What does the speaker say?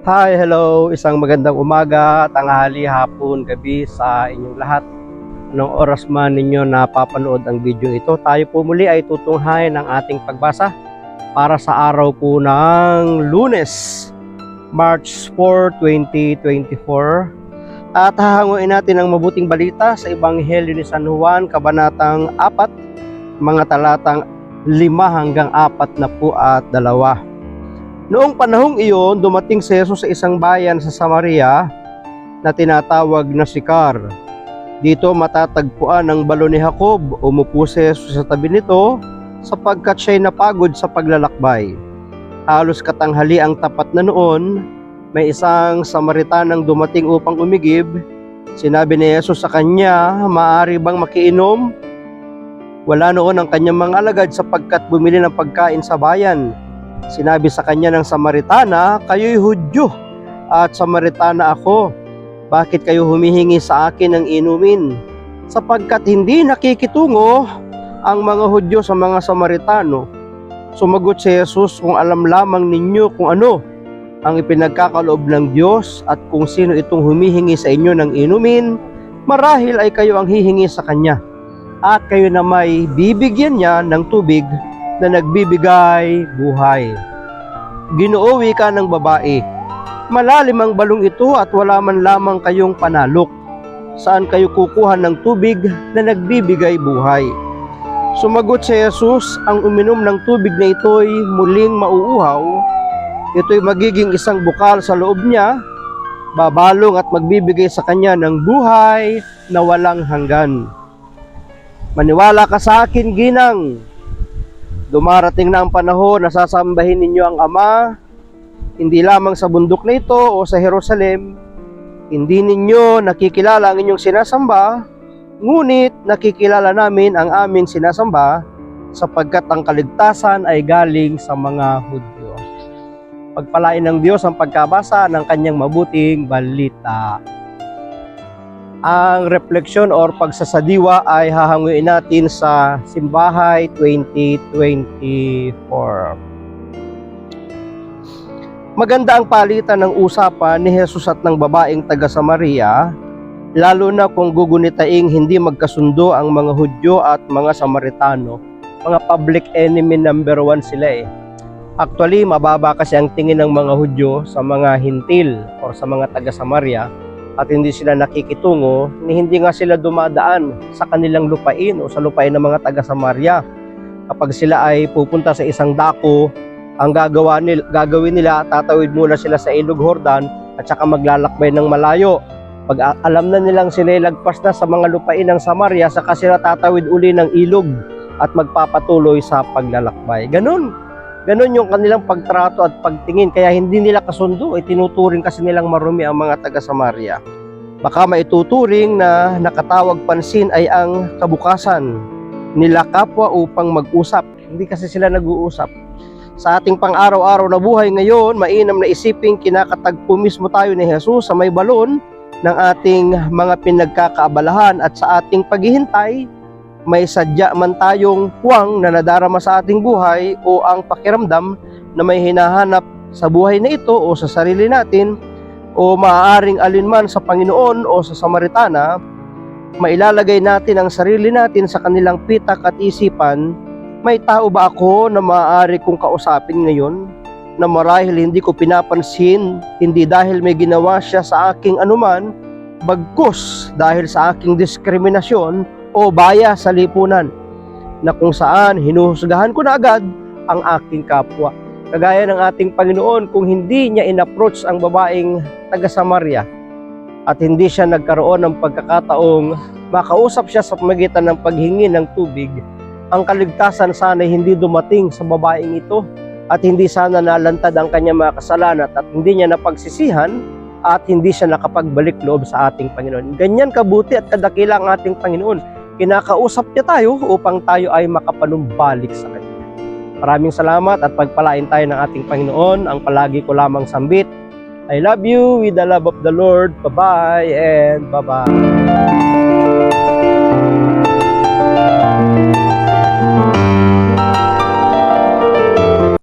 Hi, hello! Isang magandang umaga, tanghali, hapon, gabi sa inyong lahat. Anong oras man ninyo napapanood ang video ito, tayo po muli ay tutunghayan ng ating pagbasa para sa araw po ng Lunes, March 4, 2024. At hahanguin natin ang mabuting balita sa Ebanghelyo ni San Juan, Kabanatang 4, mga talatang 5 hanggang 42. Noong panahong iyon, dumating si Jesus sa isang bayan sa Samaria na tinatawag na Sicar. Dito matatagpuan ang balon ni Jacob. Umupo si Jesus sa tabi nito sapagkat siya'y napagod sa paglalakbay. Halos katanghali ang tapat na noon, may isang Samaritanang dumating upang umigib. Sinabi ni Jesus sa kanya, "Maaari bang makiinom?" Wala noon ang kanyang mga alagad sapagkat bumili ng pagkain sa bayan. Sinabi sa kanya ng Samaritana, "Kayo'y Hudyo at Samaritana ako. Bakit kayo humihingi sa akin ng inumin? Sapagkat hindi nakikitungo ang mga Hudyo sa mga Samaritano." Sumagot si Jesus, "Kung alam lamang ninyo kung ano ang ipinagkakaloob ng Diyos at kung sino itong humihingi sa inyo ng inumin, marahil ay kayo ang hihingi sa kanya. At kayo na may bibigyan niya ng tubig na nagbibigay buhay." Ginoo, wika ng babae, "Malalim ang balong ito at wala man lamang kayong panalok. Saan kayo kukuha ng tubig na nagbibigay buhay?" Sumagot si Jesus, "Ang uminom ng tubig na ito'y muling mauuhaw. Ito'y magiging isang bukal sa loob niya, babalong at magbibigay sa kanya ng buhay na walang hanggan. Maniwala ka sa akin, ginang. Dumarating na ang panahon na sasambahin ninyo ang Ama, hindi lamang sa bundok na ito o sa Jerusalem. Hindi ninyo nakikilala ang inyong sinasamba, ngunit nakikilala namin ang aming sinasamba, sapagkat ang kaligtasan ay galing sa mga Hudyo." Pagpalain ng Diyos ang pagkabasa ng kanyang mabuting balita. Ang refleksyon or pagsasadiwa ay hahanguin natin sa Simbahay 2024. Maganda ang palitan ng usapan ni Jesus at ng babaeng taga Samaria, lalo na kung gugunitaing hindi magkasundo ang mga Hudyo at mga Samaritano. Mga public enemy number 1 sila eh. Actually, mababa kasi ang tingin ng mga Hudyo sa mga Hintil or sa mga taga Samaria, at hindi sila nakikitungo, ni hindi nga sila dumadaan sa kanilang lupain o sa lupain ng mga taga Samaria. Kapag sila ay pupunta sa isang dako, ang gagawin nila, tatawid muna sila sa Ilog Jordan at saka maglalakbay ng malayo. Pag alam na nilang sinilagpas na sa mga lupain ng Samaria, saka sila tatawid uli ng ilog at magpapatuloy sa paglalakbay. Ganun yung kanilang pagtrato at pagtingin, kaya hindi nila kasundo, itinuturing kasi nilang marumi ang mga taga Samaria. Baka maituturing na nakatawag pansin ay ang kabukasan nila kapwa upang mag-usap. Hindi kasi sila nag-uusap. Sa ating pang-araw-araw na buhay ngayon, mainam na isiping kinakatagpo mismo tayo ni Jesus sa may balon ng ating mga pinagkakaabalahan, at sa ating paghihintay, may sadya man tayong puwang na nadarama sa ating buhay o ang pakiramdam na may hinahanap sa buhay na ito o sa sarili natin o maaaring alinman sa Panginoon o sa Samaritana, mailalagay natin ang sarili natin sa kanilang pitak at isipan, may tao ba ako na maaari kong kausapin ngayon na marahil hindi ko pinapansin, hindi dahil may ginawa siya sa aking anuman, bagkus dahil sa aking diskriminasyon o baya sa lipunan, na kung saan hinuhusgahan ko na agad ang aking kapwa." Kagaya ng ating Panginoon, kung hindi niya in-approach ang babaeng taga Samaria at hindi siya nagkaroon ng pagkakataong makausap siya sa pamagitan ng paghingi ng tubig, ang kaligtasan sana hindi dumating sa babaeng ito, at hindi sana nalantad ang kanyang mga kasalanan at hindi niya napagsisihan at hindi siya nakapagbalik loob sa ating Panginoon. Ganyan kabuti at kadakila ang ating Panginoon. Kinakausap niya tayo upang tayo ay makapanumbalik sa Kanya. Maraming salamat at pagpalain tayo ng ating Panginoon. Ang palagi ko lamang sambit, I love you with the love of the Lord. Bye-bye and bye-bye.